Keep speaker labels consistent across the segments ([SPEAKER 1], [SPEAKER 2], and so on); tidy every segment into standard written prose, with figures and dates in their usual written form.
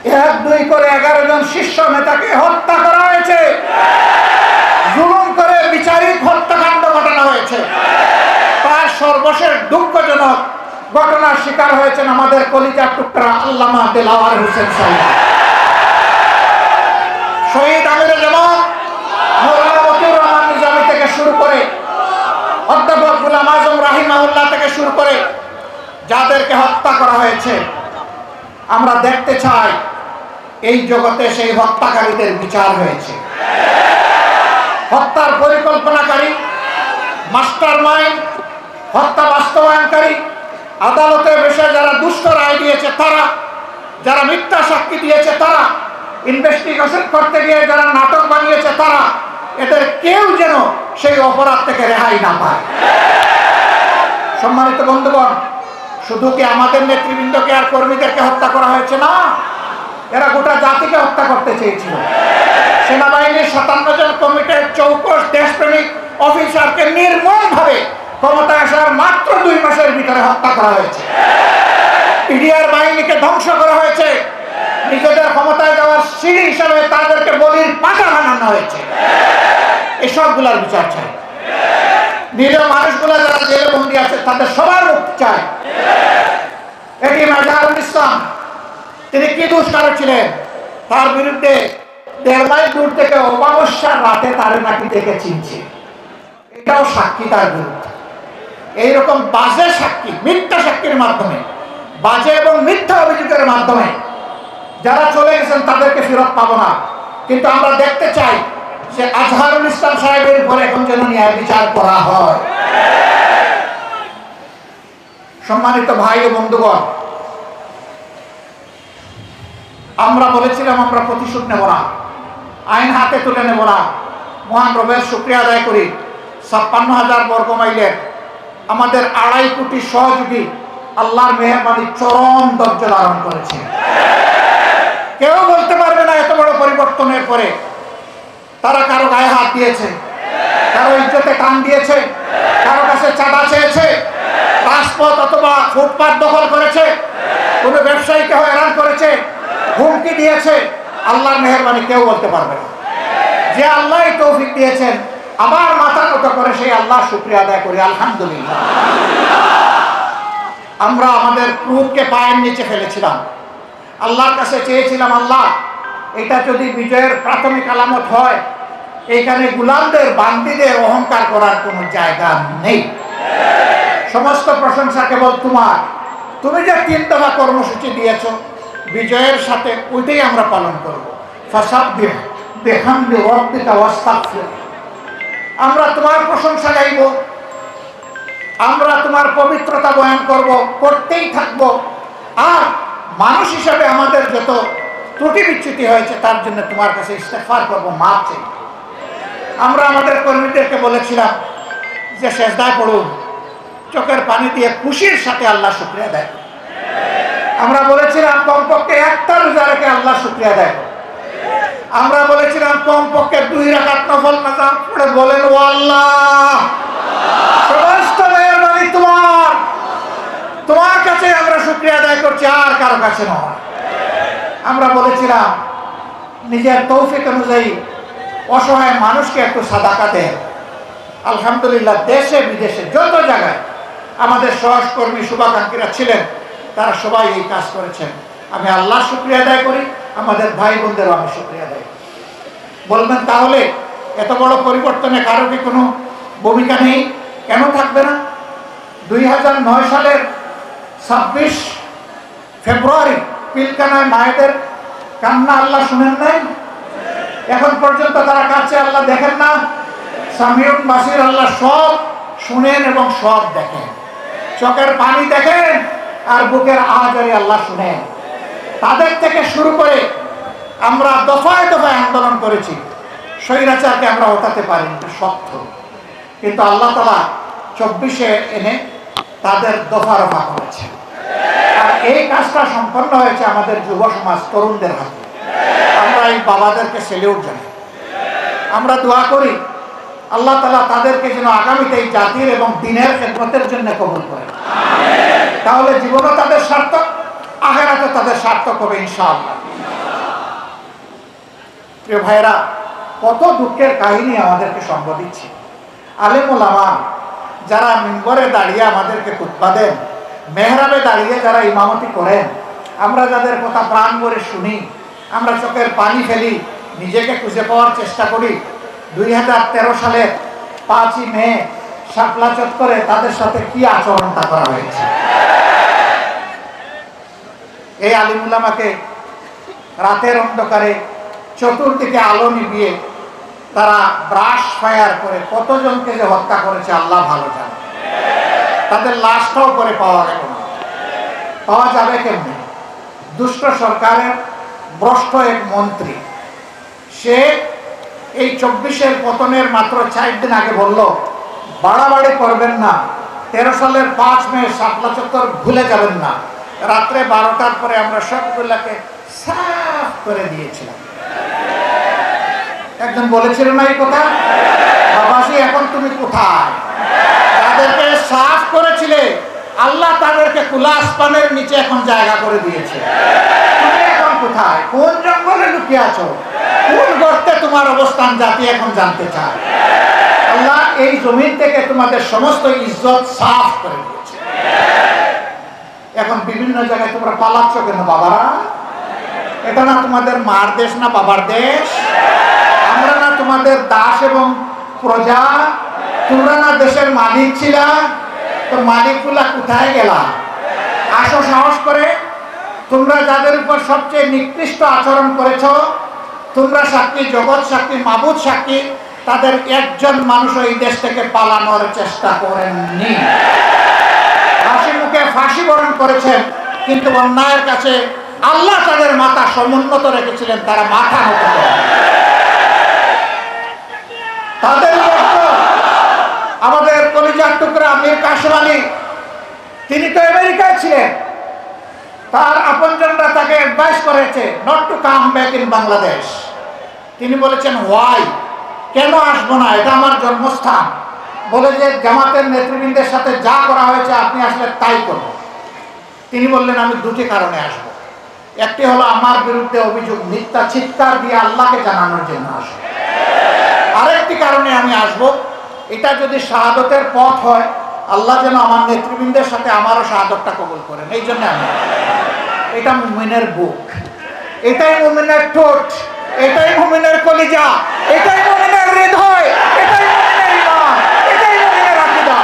[SPEAKER 1] 1-2 করে 11 জন শীর্ষ নেতাকে হত্যা করা হয়েছে, জুলুম করে বিচারিক হত্যাকাণ্ড ঘটানো হয়েছে। তার সর্বশেষ দুঃখজনক ঘটনার শিকার হয়েছেন আমাদের কলিজার টুকরা আল্লামা দেলাওয়ার হোসেন সাহেব। শহীদ আমিরে জামাত মাওলানা মতিউর রহমান নিজামী থেকে শুরু করে অধ্যাপক গোলাম আজম রাহিমাহুল্লাহ থেকে শুরু করে যাদেরকে হত্যা করা হয়েছে, আমরা দেখতে চাই এই জগতে সেই হত্যাকারীদের বিচার হয়েছে। হত্যার পরিকল্পনাকারী, মাস্টারমাইন্ড, হত্যা বাস্তবায়নকারী, আদালতের বিষয়ে যারা দুষ্ট রায় দিয়েছে তারা, যারা মিথ্যা সাক্ষী দিয়েছে তারা, ইনভেস্টিগেশন করতে গিয়ে যারা নাটক বানিয়েছে তারা, এদের কেউ যেন সেই অপরাধ থেকে রেহাই না পায়। সম্মানিত বন্ধুগণ, শুধু কি আমাদের নেতৃবৃন্দকে আর কর্মীদেরকে হত্যা করা হয়েছে না, এরা গোটা জাতিকে হত্যা করতে চেয়েছিল। সেনাবাহিনীর 57 জন কমিটির চৌকস দেশপ্রেমিক অফিসারকে নির্মমভাবে ক্ষমতায় আসার মাত্র 2 মাসের ভিতরে হত্যা করা হয়েছে। পিডিআর বাহিনীকে ধ্বংস করা হয়েছে, নিজেদের ক্ষমতায় যাওয়ার সিঁড়ি হিসাবে তাদেরকে বলির পাঠা বানানো হয়েছে। এসবগুলার বিচার চাই। নিরীহ মানুষগুলো যারা জেলে বন্দী আছে তাদের সবার মুক্তি চাই। এটি মাজহারুল ইসলাম, তিনি কি দুষ্কারক ছিলেন, তার বিরুদ্ধে 1.5 মাইল দূর থেকে অমাবস্যার রাতে তারে নাকি দেখে চিনছে, এটাও সাক্ষী তার বিরুদ্ধে। এইরকম বাজে সাক্ষী, মিথ্যা সাক্ষীর মাধ্যমে, বাজে এবং মিথ্যা অভিযোগের মাধ্যমে যারা চলে গেছেন তাদেরকে ফেরত পাবো না। কিন্তু আমরা দেখতে চাই যে আজহারুল ইসলাম সাহেবের উপরে এখন যেন ন্যায় বিচার করা হয়। সম্মানিত ভাই ও বন্ধুগণ, আমরা বলেছিলাম আমরা প্রতিশোধ নেব না, আইন হাতে তুলে নেব না। মহান রবের শুকরিয়া আদায় করি, 56,000 বর্গ মাইলের আমাদের 2.5 কোটি সহযোগী আল্লাহর মেহেরবানি চরম ধৈর্য ধারণ করেছে। কেউ বলতে পারবে না এত বড় পরিবর্তনের পরে তারা কারো গায়ে হাত দিয়েছে, কারো ইজ্জতে টান দিয়েছে, কারো কাছে চাঁদা চেয়েছে, রাজপথ অথবা ফুটপাত দখল করেছে, কোনো ব্যবসায়ীকে হয়রান করেছে, হুমকি দিয়েছে। আল্লাহর মেহেরবানি কেউ বলতে পারবে না। যে আল্লাহ তৌফিক দিয়েছেন, আবার মাথা নত করে সেই আল্লাহ শুকরিয়া আদায় করি, আলহামদুলিল্লাহ। আমরা আমাদের ক্রুবকে পায়ের নিচে ফেলেছিলাম, আল্লাহর কাছে চেয়েছিলাম, আল্লাহ এটা যদি বিজয়ের প্রাথমিক আলামত হয়, এখানে গোলামদের বান্দিদের অহংকার করার কোনো জায়গা নেই। সমস্ত প্রশংসা কেবল তোমার। তুমি যে 3 দফা কর্মসূচি দিয়েছ, বিজয়ের সাথে ওইটাই আমরা পালন করব। ফাসাব্বিহ বিহামদি রাব্বিকা ওয়াস্তাগফির। আমরা তোমার প্রশংসা গাইব, আমরা তোমার পবিত্রতা বয়ান করব, করতেই থাকব। আর মানুষ হিসাবে আমাদের যত ত্রুটি বিচ্যুতি হয়েছে তার জন্য তোমার কাছে ইস্তেগফার করব, মাফ চাই। আমরা আমাদের কর্মীদেরকে বলেছিলাম যে সেজদায় পড়ুন, চোখের পানি দিয়ে খুশির সাথে আল্লাহ শুকরিয়া দেয়। আমরা বলেছিলাম কমপক্ষে 1টা রোজা রেখে আল্লাহ শুকরিয়া দেয়। আমরা বলেছিলাম কমপক্ষে 2 রাকাত নফল নামাজ পড়ে বলেন, ও আল্লাহ সমস্ত মেহেরবানি তোমার, তোমার কাছে আমরা শুকরিয়া আদায় করছি, আর কারো কাছে নয়। আমরা বলেছিলাম নিজের তৌফিক অনুযায়ী অসহায় মানুষকে একটু সাদাকা দেন। আলহামদুলিল্লাহ, দেশে বিদেশে যত জায়গায় আমাদের সহকর্মী শুভাকাঙ্ক্ষীরা ছিলেন তারা সবাই এই কাজ করেছেন। আমি আল্লাহ শুকরিয়া আদায় করি, আমাদের ভাই বোনদেরও আমি শুকরিয়া আদায় করি। বলবেন তাহলে এত বড় পরিবর্তনে কারো কি কোনো ভূমিকা নেই? কেন থাকবে না? 2009 সালের 26 ফেব্রুয়ারি পিলখানায় মায়েদের কান্না আল্লাহ শুনেন নাই? এখন পর্যন্ত তারা কাছে আল্লাহ দেখেন না? সামিউন বাসির, আল্লাহ সব শুনেন এবং সব দেখেন। চোখের পানি দেখেন আর বুকের আওয়াজে আল্লাহ শুনেন। তাদের থেকে শুরু করে আমরা দফায় দফায় আন্দোলন করেছি, স্বৈরাচারকে আমরা ওঠাতে পারি, সত্য। কিন্তু আল্লাহ তাআলা 24-এ এনে তাদের দফা রফা করেছেন। আর এই কাজটা সম্পন্ন হয়েছে আমাদের যুব সমাজ, তরুণদের হাতে। আমরা এই বাবাদেরকে সেলিউট জানাই। আমরা দোয়া করি আল্লাহ তাআলা তাদেরকে যেন আগামীতে এই জাতির এবং দ্বীনের খেদমতের জন্য কবুল করেন। তাহলে জীবনও তাদের সার্থক, আখিরাতও তাদের সার্থক হবে ইনশাআল্লাহ। প্রিয় ভাইরা, কত দুঃখের কাহিনী আমাদেরকে সঙ্গ দিচ্ছে। আলেম ওলামা যারা মিম্বরে দাঁড়িয়ে আমাদেরকে খুতবা দেন, মেহরাবে দাঁড়িয়ে যারা ইমামতি করেন, আমরা যাদের কথা প্রাণ ভরে শুনি, আমরা চোখের পানি ফেলি, নিজেকে খুঁজে পাওয়ার চেষ্টা করি। 2013 সালের 5ই মে শাপলা চত্বরে তাদের সাথে কি আচরণটা করা হয়েছে। এই আলিম উলামাকে রাতের অন্ধকারে চতুর্দিকে আলো নিভিয়ে তারা ব্রাশ ফায়ার করে কতজনকে যে হত্যা করেছে আল্লাহ ভালো জানে। তাদের লাশটাও করে পাওয়া গেল না। পাওয়া যাবে কেমনি? দুষ্ট সরকারের ভ্রষ্ট এক মন্ত্রী, সে এই 24-এর পতনের মাত্র 4 দিন আগে বলল, বাড়াবাড়ি করবেন না, 13 সালের 5 মে শাপলা চত্বর ভুলে যাবেন না। রাত্রে 12টার পরে আমরা সবগুলাকে সাফ করে দিয়েছিলাম। একজন বলেছিল না এই কথা, বাবাজি এখন তুমি কোথায়? তাদেরকে সাফ করেছিলে, আল্লাহ তাদেরকে খোলা আসমানের নিচে এখন জায়গা করে দিয়েছে। তুমি এখন কোথায়? কোন জঙ্গলে লুকিয়ে আছো? কোন গর্তে তোমার অবস্থান জাতি এখন জানতে চায়। আল্লাহ এই জমিন থেকে তোমাদের সমস্ত ইজ্জত সাফ করে দিয়েছে। এখন বিভিন্ন জায়গায় তোমরা পালাচ্ছ কেন বাবারা? এটা না তোমাদের মার দেশ না বাবার দেশ? আমরা না তোমাদের দাস এবং প্রজা? তোমরা না দেশের মালিক ছিলা? তো মালিকগুলা কোথায় গেলা? আসো সাহস করে। তোমরা যাদের উপর সবচেয়ে নিকৃষ্ট আচরণ করেছ, তোমরা সাক্ষী, জগৎ সাক্ষী, মাবুদ সাক্ষী, তাদের একজন মানুষ এই দেশ থেকে পালানোর চেষ্টা করেননি। হাসি মুখে ফাঁসি বরণ করেছেন, কিন্তু অন্যায়ের কাছে আল্লাহ তাদের মাথা সমুন্নত রেখেছিলেন, তারা মাথা নত করেন। তাদের আমাদের কলিজার টুকরা মীর কাসেম আলী, তিনি তো আমেরিকায় ছিলেন। তার আপনজনরা তাকে অ্যাডভাইস করেছে not to come back in Bangladesh. তিনি বলেছেন হোয়াই, কেন আসবো না, এটা আমার জন্মস্থান। বলে যে জামাতের নেতৃবৃন্দের সাথে যা করা হয়েছে আপনি আসলে তাই করব। তিনি বললেন আমি দুটি কারণে আসব। একটি হলো আমার বিরুদ্ধে অভিযোগ মিথ্যা চিৎকার দিয়ে আল্লাহকে জানানোর জন্য আসব। আরেকটি কারণে আমি আসব, এটা যদি শাহাদতের পথ হয়, আল্লাহ যেন আমার নেতৃবৃন্দের সাথে আমারও শাহাদতটা কবুল করেন, এই জন্য আমি। এটা মুমিনের বুক, এটাই মুমিনের ঠোঁট, এটাই মুমিনের কলিজা, এটাই মুমিনের হৃদয়, এটাই মুমিনের ঈমান, এটাই মুমিনের আকীদা।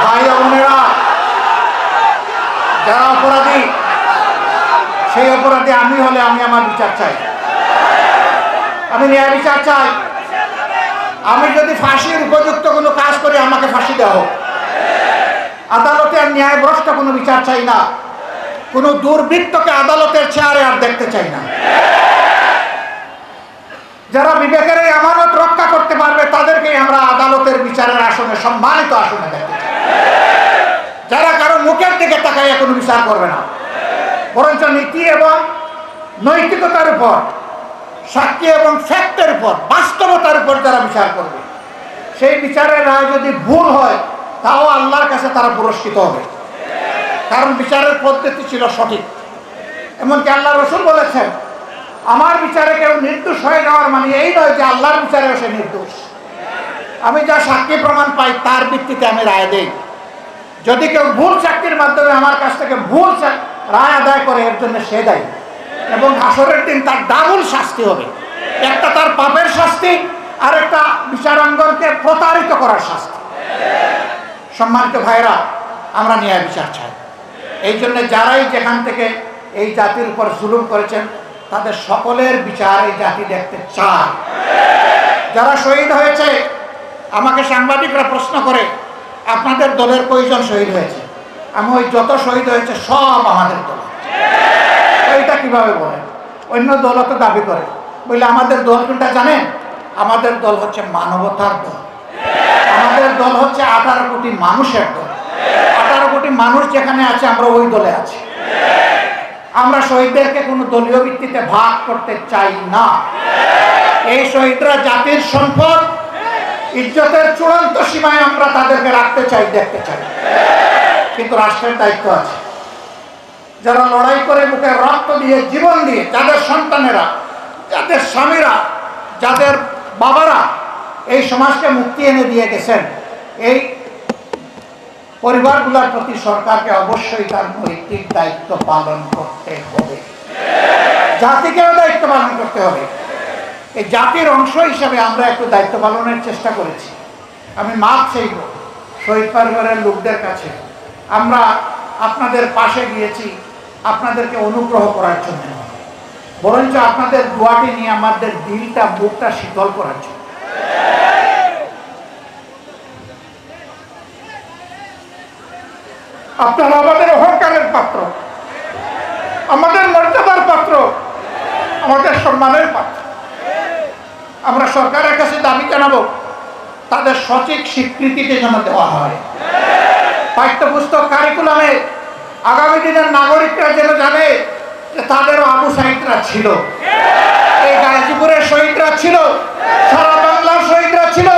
[SPEAKER 1] ভাই ও বোনেরা, যারা অপরাধী, সেই অপরাধী আমি হলে আমি আমার বিচার চাই, আমি ন্যায় বিচার চাই। আমি যদি ফাঁসির উপযুক্ত কোনো কাজ করি আমাকে ফাঁসি দেওয়া হোক। আদালতে আর ন্যায়ভ্রষ্ট কোনো বিচার চাই না। কোনো দুর্বৃত্তকে আদালতের চেয়ারে আর দেখতে চাই না। যারা বিবেকের এই আমানত রক্ষা করতে পারবে তাদেরকেই আমরা আদালতের বিচারের আসনে, সম্মানিত আসনে দেখতে চাই। যারা কারো মুখের দিকে তাকাইয়া কোনো বিচার করবে না, বরঞ্চ নীতি এবং নৈতিকতার উপর, সাক্ষী এবং ফ্যাক্টের উপর, বাস্তবতার উপর যারা বিচার করবে, সেই বিচারের রায় যদি ভুল হয় তাও আল্লাহর কাছে তারা পুরস্কৃত হবে, কারণ বিচারের পদ্ধতি ছিল সঠিক। এমনকি আল্লাহ রসুল বলেছেন, আমার বিচারে কেউ নির্দোষ হয়ে যাওয়ার মানে এই নয় যে আল্লাহর বিচারেও সে নির্দোষ। আমি যা সাক্ষী প্রমাণ পাই তার ভিত্তিতে আমি রায় দেই। যদি কেউ ভুল সাক্ষীর মাধ্যমে আমার কাছ থেকে ভুল রায় আদায় করে, এর জন্য সে দায়ী, এবং হাসরের দিন তার ডাবল শাস্তি হবে। একটা তার পাপের শাস্তি, আর একটা বিচারাঙ্গনকে প্রতারিত করার শাস্তি। সম্মানিত ভাইরা, আমরা ন্যায় বিচার চাই। এই জন্য যারাই যেখান থেকে এই জাতির উপর জুলুম করেছেন তাদের সকলের বিচার এই জাতি দেখতে চায়। যারা শহীদ হয়েছে, আমাকে সাংবাদিকরা প্রশ্ন করে আপনাদের দলের কয়জন শহীদ হয়েছে? আমি ওই যত শহীদ হয়েছে সব আমাদের দল। এইটা কিভাবে বলেন? অন্য দলও তো দাবি করে। বললে আমাদের দল কোনটা জানেন? আমাদের দল হচ্ছে মানবতার দল। আমাদের দল হচ্ছে 18 কোটি মানুষের দল। 18 কোটি মানুষ যেখানে আছে আমরা ওই দলে আছি। আমরা শহীদদেরকে কোনো দলীয় ভিত্তিতে ভাগ করতে চাই না। এই শহীদরা জাতির সম্পদ, ইজ্জতের চূড়ান্ত সীমায় আমরা তাদেরকে রাখতে চাই, দেখতে চাই। কিন্তু রাষ্ট্রের দায়িত্ব আছে। যারা লড়াই করে বুকের রক্ত দিয়ে, জীবন দিয়ে, যাদের সন্তানেরা, যাদের স্বামীরা, যাদের বাবারা এই সমাজকে মুক্তি এনে দিয়ে গেছেন, এই পরিবারগুলোর প্রতি সরকারকে অবশ্যই তার নৈতিক দায়িত্ব পালন করতে হবে। জাতিকেও দায়িত্ব পালন করতে হবে। এই জাতির অংশ হিসাবে আমরা একটু দায়িত্ব পালনের চেষ্টা করেছি। আমি মাপ চাইব শহীদ পরিবারের লোকদের কাছে। আমরা আপনাদের পাশে গিয়েছি আপনাদেরকে অনুগ্রহ করার জন্য, বরঞ্চ আপনাদের দোয়াটি নিয়ে আমাদের দিলটা, বুকটা শীতল করার জন্য। আপনারা আমাদের অহংকারের পাত্র, আমাদের মর্যাদার পাত্র, আমাদের সম্মানের পাত্র। আমরা সরকারের কাছে দাবি জানাবো তাদের সঠিক স্বীকৃতিতে যেন দেওয়া হয়। পাঠ্যপুস্তক কারিকুলামে আগামী দিনের নাগরিকরা যেন জানে যে তাদেরও আবু সাঈদরা ছিল, এই গাজীপুরের শহীদরা ছিল, সারা বাংলার শহীদরা ছিল,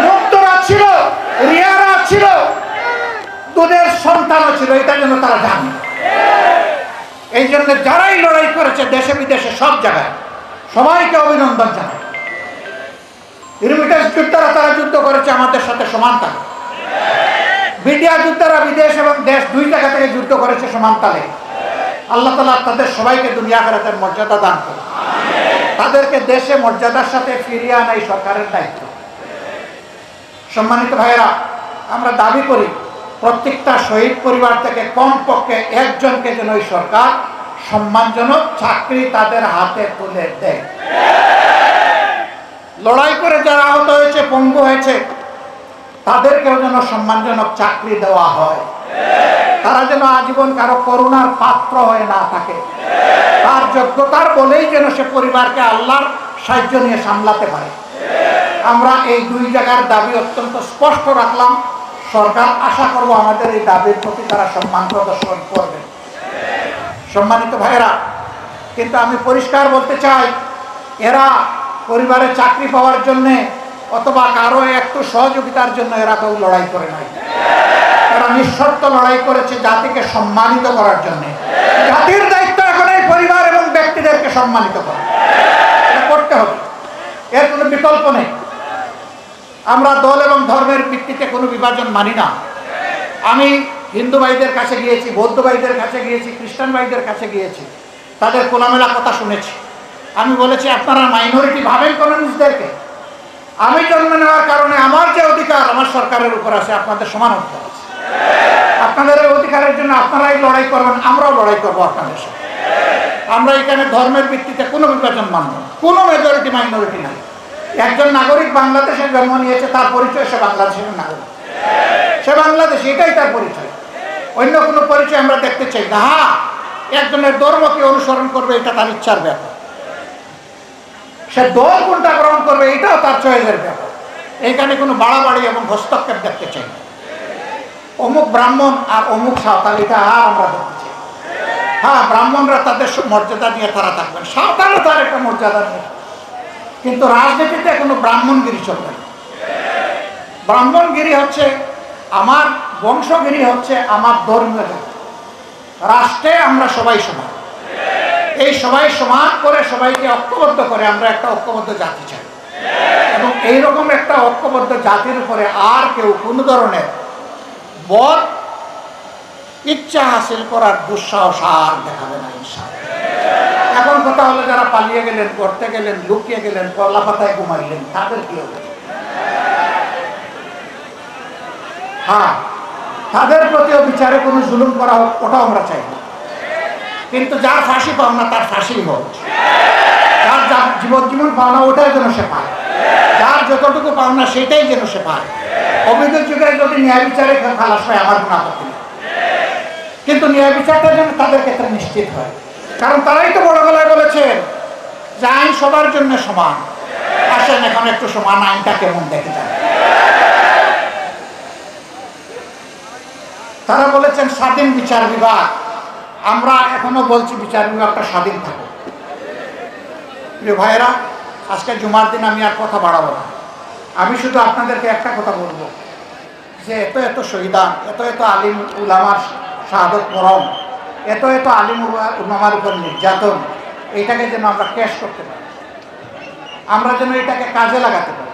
[SPEAKER 1] মুক্তরা ছিল, রিয়ারা ছিল, দুধের সন্তানও ছিল। এটা যেন তারা জানে। এই জন্য যারাই লড়াই করেছে দেশে বিদেশে সব জায়গায়, সবাইকে অভিনন্দন জানায়। রিমিটেন্স যোদ্ধারা তারা যুদ্ধ করেছে আমাদের সাথে সমান তালে। বিডিয়া যোদ্ধারা বিদেশ এবং দেশ দুই জায়গা থেকে যুদ্ধ করেছে সমান তালে। আল্লাহ তাআলা তাদের সবাইকে দুনিয়া আখিরাতের মর্যাদা দান করে। তাদেরকে দেশে মর্যাদার সাথে ফিরিয়ে আনাই সরকারের দায়িত্ব। সম্মানিত ভাইয়েরা, আমরা দাবি করি প্রত্যেকটা শহীদ পরিবার থেকে কমপক্ষে একজনকে যেন এই সরকার সম্মানজনক চাকরি তাদের হাতে তুলে দেয়। লড়াই করে যারা আহত হয়েছে, পঙ্গু হয়েছে, তাদেরকেও যেন সম্মানজনক চাকরি দেওয়া হয়। তারা যেন আজীবন কারো করুণার পাত্র হয়ে না থাকে। তার যোগ্যতার বলেই যেন সে পরিবারকে আল্লাহর সাহায্য নিয়ে সামলাতে পারে। আমরা এই দুই জায়গার দাবি অত্যন্ত স্পষ্ট রাখলাম। সরকার আশা করব আমাদের এই দাবির প্রতি তারা সম্মান প্রদর্শন করবে। সম্মানিত ভাইয়েরা, কিন্তু আমি পরিষ্কার বলতে চাই, এরা পরিবারে চাকরি পাওয়ার জন্যে অথবা কারো একটু সহযোগিতার জন্য এরা কেউ লড়াই করে নাই। এরা নিঃশর্ত লড়াই করেছে জাতিকে সম্মানিত করার জন্য। জাতির দায়িত্ব এখন এই পরিবার এবং ব্যক্তিদেরকে সম্মানিত করা, এটা করতে হবে, এর কোনো বিকল্প নেই। আমরা দল এবং ধর্মের ভিত্তিতে কোনো বিভাজন মানি না। আমি হিন্দু ভাইদের কাছে গিয়েছি, বৌদ্ধ ভাইদের কাছে গিয়েছি, খ্রিস্টান ভাইদের কাছে গিয়েছি, তাদের খোলামেলা কথা শুনেছি। আমি বলেছি আপনারা মাইনরিটি ভাবেন কোন নিজেদেরকে? আমি জন্ম নেওয়ার কারণে আমার যে অধিকার আমার সরকারের উপর আছে, আপনাদের সমান অধিকার আছে। আপনাদের এই অধিকারের জন্য আপনারাই লড়াই করবেন, আমরাও লড়াই করবো আপনাদের সাথে। আমরা এখানে ধর্মের ভিত্তিতে কোনো বিভাজন মানব না, কোনো মেজরিটি মাইনরিটি নাই। একজন নাগরিক বাংলাদেশে জন্ম নিয়েছে, তার পরিচয় সে বাংলাদেশের নাগরিক, সে বাংলাদেশ, এটাই তার পরিচয়। অন্য কোনো পরিচয় আমরা দেখতে চাই না। হ্যাঁ, একজনের ধর্মকে অনুসরণ করবে, এটা তার ইচ্ছার ব্যাপার। সে দল কোনটা গ্রহণ করবে এটাও তার চয়েসের ব্যাপার। এইখানে কোনো বাড়াবাড়ি এবং হস্তক্ষেপ দেখতে চাই না। অমুক ব্রাহ্মণ আর অমুক সাঁওতাল, এটা আর আমরা দেখতে চাই। হ্যাঁ, ব্রাহ্মণরা তাদের মর্যাদা নিয়ে তারা থাকবেন, সাঁওতালও তার একটা মর্যাদা নিয়ে, কিন্তু রাজনীতিতে কোনো ব্রাহ্মণগিরি চলবে না। ব্রাহ্মণগিরি হচ্ছে আমার বংশগিরি, হচ্ছে আমার ধর্মীয় জাতি। রাষ্ট্রে আমরা সবাই সমান, এই সবাই সমান করে সবাইকে ঐক্যবদ্ধ করে আমরা একটা ঐক্যবদ্ধ জাতি চাই। এবং এইরকম একটা ঐক্যবদ্ধ জাতির উপরে আর কেউ কোনো ধরনের বদ ইচ্ছা হাসিল করার দুঃসাহস আর দেখাবে না ইনশাআল্লাহ। এখন কথা হলো যারা পালিয়ে গেলেন, করতে গেলেন, লুকিয়ে গেলেন, কলা পাতায় ঘুমাইলেন, তাদের কি হবে? হ্যাঁ, তাদের প্রতিও বিচারে কোনো জুলুম করা হোক, ওটাও আমরা চাই না। কিন্তু যার ফাঁসি পাও না তার ফাঁসি হোক, যার জীবন পাও না ওটাই যেন সে পায়, যার যতটুকু পাও না সেটাই যেন সে পায়। অভিযোগ যুগে যদি ন্যায় বিচারে খালাস হয় আমার কোনো আপত্তি নেই, কিন্তু ন্যায় বিচারটা যেন তাদের ক্ষেত্রে নিশ্চিত হয়। কারণ তারাই তো বড় গলায় বলেছেন যে আইন সবার জন্য সমান। আসেন এখন একটু সমান আইনটা কেমন দেখে যান। তারা বলেছেন স্বাধীন বিচার বিভাগ, আমরা এখনো বলছি বিচার বিভাগটা স্বাধীন থাকে। প্রিয় ভাইয়েরা, আজকে জুমার দিন আমি আর কথা বাড়াবো না। আমি শুধু আপনাদেরকে একটা কথা বলবো যে এত এত শহীদান, এত এত আলিম উলামার শাহাদত মরম, এত এত আলিম উলামার উপর নির্যাতন, এটাকে যেন আমরা ক্যাশ করতে পারি, আমরা যেন এটাকে কাজে লাগাতে পারি,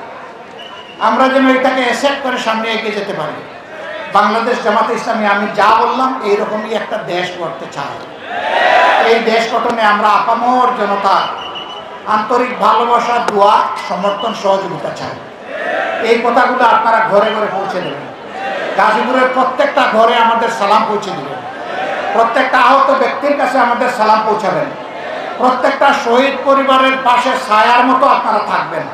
[SPEAKER 1] আমরা যেন এটাকে অ্যাসেপ্ট করে সামনে এগিয়ে যেতে পারি। বাংলাদেশ জামাতে ইসলামী আমি যা বললাম এইরকমই একটা দেশ গড়তে চাই। এই দেশ গঠনে আমরা আপামর জনতা আন্তরিক ভালোবাসা, দোয়া, সমর্থন, সহযোগিতা চাই। এই কথাগুলো আপনারা ঘরে ঘরে পৌঁছে দেবেন। গাজীপুরের প্রত্যেকটা ঘরে আমাদের সালাম পৌঁছে দেবেন। প্রত্যেকটা আহত ব্যক্তির কাছে আমাদের সালাম পৌঁছাবেন। প্রত্যেকটা শহীদ পরিবারের পাশে ছায়ার মতো আপনারা থাকবেন।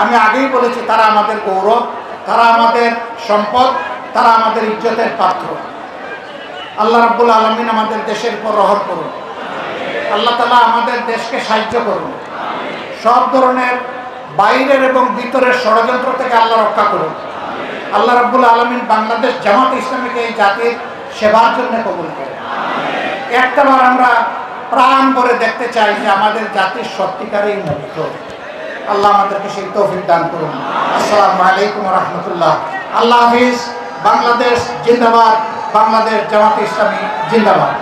[SPEAKER 1] আমি আগেই বলেছি, তারা আমাদের গৌরব, তারা আমাদের সম্পদ, তারা আমাদের ইজ্জতের পাত্র। আল্লাহ রাব্বুল আলামিন আমাদের দেশের উপর রহম করুন। আল্লাহ তাআলা আমাদের দেশকে সাহায্য করুন। সব ধরনের বাইরের এবং ভিতরের ষড়যন্ত্র থেকে আল্লাহ রক্ষা করুন। আল্লাহ রাব্বুল আলামিন বাংলাদেশ জামাত ইসলামীকে এই জাতির সেবার জন্য কবুল করুন। একটাবার আমরা প্রাণ ভরে দেখতে চাই যে আমাদের জাতির সত্যিকারেই মুক্ত। আল্লাহ আমাদেরকে সেই তৌফিক দান করুন। আসসালামু আলাইকুম ওয়া রাহমাতুল্লাহ। আল্লাহ হাফিজ। বাংলাদেশ জিন্দাবাদ। বাংলাদেশ জামাত ইসলামী জিন্দাবাদ।